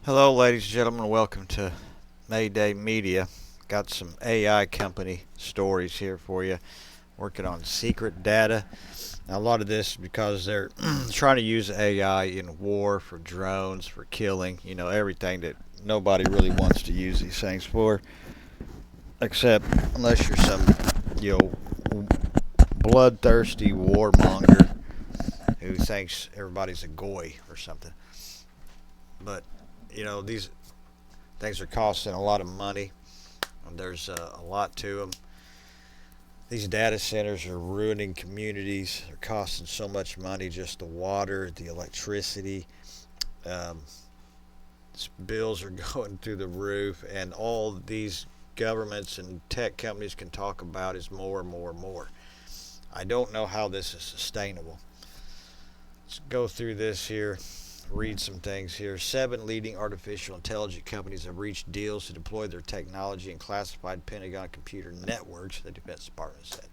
Hello, ladies and gentlemen. Welcome to Mayday Media. Got some AI company stories here for you. Working on secret data. Now, a lot of this is because they're trying to use AI in war for drones, for killing, everything that nobody really wants to use these things for, except unless you're some, you know, bloodthirsty warmonger who thinks everybody's a goy or something. But, these things are costing a lot of money. There's a lot to them. These data centers are ruining communities. They're costing so much money, just the water, the electricity. Um, Bills are going through the roof, and all these governments and tech companies can talk about is more and more and more. I don't know how this is sustainable. Let's go through this here, read some things here. 7 leading artificial intelligence companies have reached deals to deploy their technology in classified Pentagon computer networks, the Defense Department said.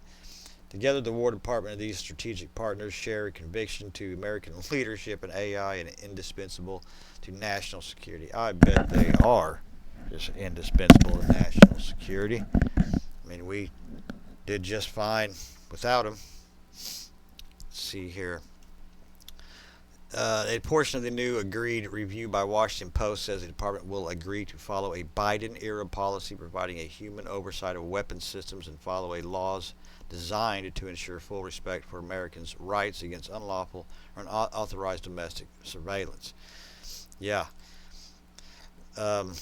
Together, the War Department and these strategic partners share a conviction to American leadership in AI and indispensable to national security. I bet they are just indispensable to national security. I mean, we did just fine without them. Let's see here. A portion of the new agreed review by Washington Post says the department will agree to follow a Biden-era policy providing a human oversight of weapons systems and follow a laws designed to ensure full respect for Americans' rights against unlawful or unauthorized domestic surveillance. Yeah. Um,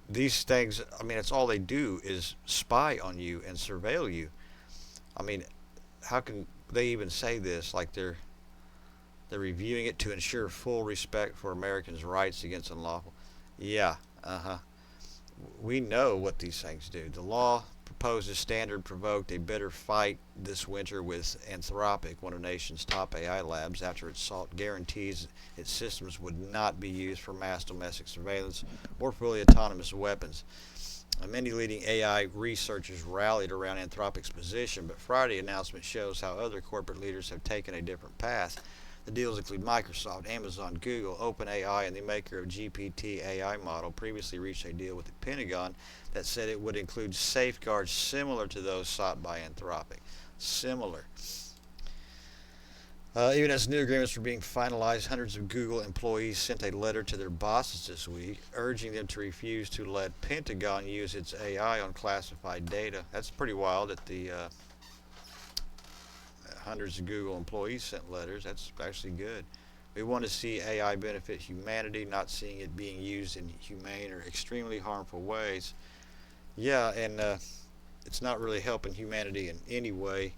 these things, I mean, it's all they do is spy on you and surveil you. I mean, how can they even say this? Like they're reviewing it to ensure full respect for Americans' rights against unlawful. Yeah, we know what these things do. The law proposes standard provoked a bitter fight this winter with Anthropic, one of the nation's top AI labs, after it sought guarantees its systems would not be used for mass domestic surveillance or fully autonomous weapons. Many leading AI researchers rallied around Anthropic's position, but Friday's announcement shows how other corporate leaders have taken a different path. The deals include Microsoft, Amazon, Google, OpenAI, and the maker of GPT AI model previously reached a deal with the Pentagon that said it would include safeguards similar to those sought by Anthropic. Similar. Even as new agreements were being finalized, hundreds of Google employees sent a letter to their bosses this week, urging them to refuse to let Pentagon use its AI on classified data. That's pretty wild that the hundreds of Google employees sent letters. That's actually good. We want to see AI benefit humanity, not seeing it being used in humane or extremely harmful ways. Yeah, and it's not really helping humanity in any way.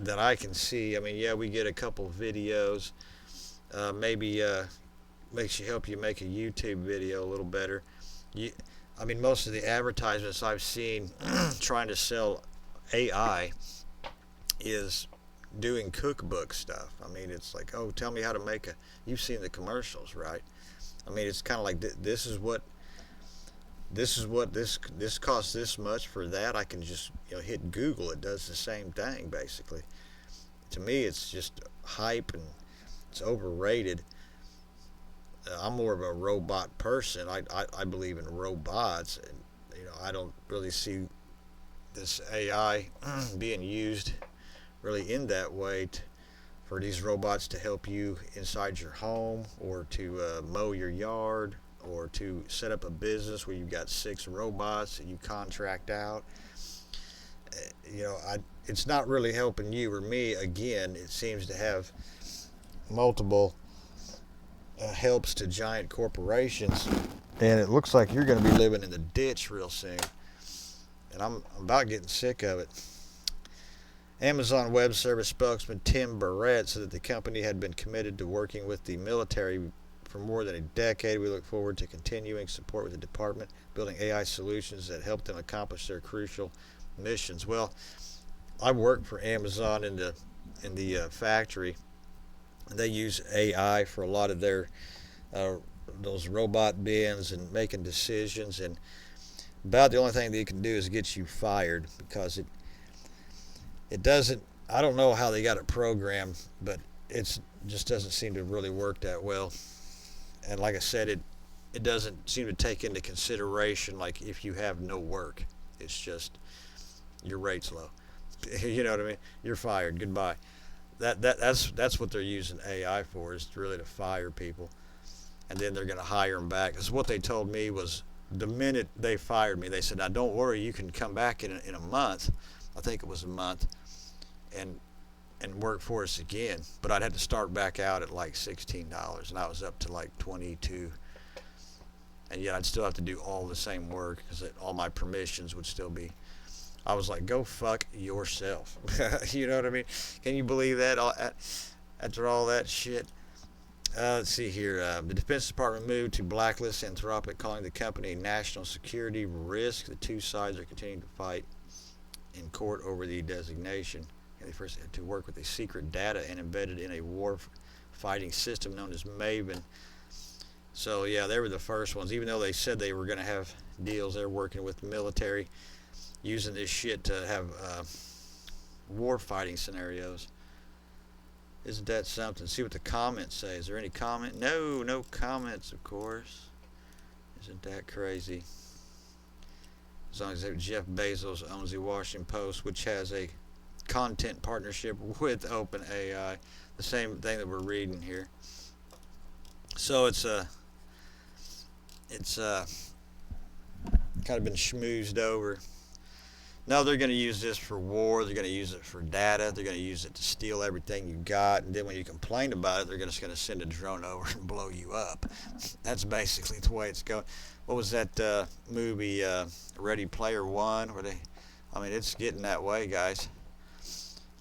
That I can see. I mean, yeah, we get a couple videos. Maybe makes you help you make a YouTube video a little better. You, I mean, most of the advertisements I've seen trying to sell AI is doing cookbook stuff. I mean, it's like, oh, tell me how to make a. You've seen the commercials, right? I mean, it's kind of like this costs this much for that. I can just hit Google. It does the same thing basically. To me, it's just hype and it's overrated. I'm more of a robot person. I believe in robots, and I don't really see this AI being used really in that way for these robots to help you inside your home or to mow your yard or to set up a business where you've got 6 robots that you contract out. It's not really helping you or me. Again, it seems to have multiple helps to giant corporations, and it looks like you're going to be living in the ditch real soon. And I'm about getting sick of it. Amazon Web Service spokesman Tim Barrett said that the company had been committed to working with the military for more than a decade. We look forward to continuing support with the department, building AI solutions that help them accomplish their crucial missions. Well, I work for Amazon in the factory. They use AI for a lot of their those robot bins and making decisions, and about the only thing they can do is get you fired because it doesn't. I don't know how they got it programmed, but it's just doesn't seem to really work that well. And like I said, it doesn't seem to take into consideration like if you have no work. It's just your rate's low. You know what I mean? You're fired. Goodbye. That's what they're using AI for, is really to fire people, and then they're going to hire them back. Because what they told me was the minute they fired me, they said, "Now don't worry, you can come back in a month." I think it was a month, and work for us again. But I'd have to start back out at like $16, and I was up to like 22, and yet I'd still have to do all the same work because all my permissions would still be. I was like, go fuck yourself. You know what I mean? Can you believe that? After all that shit. Let's see here. The Defense Department moved to blacklist Anthropic, calling the company a national security risk. The two sides are continuing to fight in court over the designation. And they first had to work with a secret data and embedded in a war fighting system known as Maven. So yeah, they were the first ones. Even though they said they were going to have deals, they're working with the military, using this shit to have war fighting scenarios. Isn't that something? See what the comments say. Is there any comment? No comments, of course. Isn't that crazy? As long as Jeff Bezos owns the Washington Post, which has a content partnership with OpenAI, the same thing that we're reading here. So it's kind of been schmoozed over. No, they're going to use this for war. They're going to use it for data. They're going to use it to steal everything you got. And then when you complain about it, they're just going to send a drone over and blow you up. That's basically the way it's going. What was that movie, Ready Player One? It's getting that way, guys.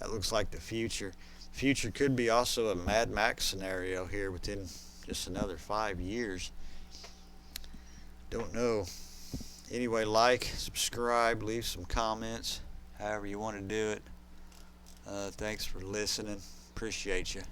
That looks like the future. Future could be also a Mad Max scenario here within just another 5 years. Don't know. Anyway, like, subscribe, leave some comments, however you want to do it. Thanks for listening. Appreciate you.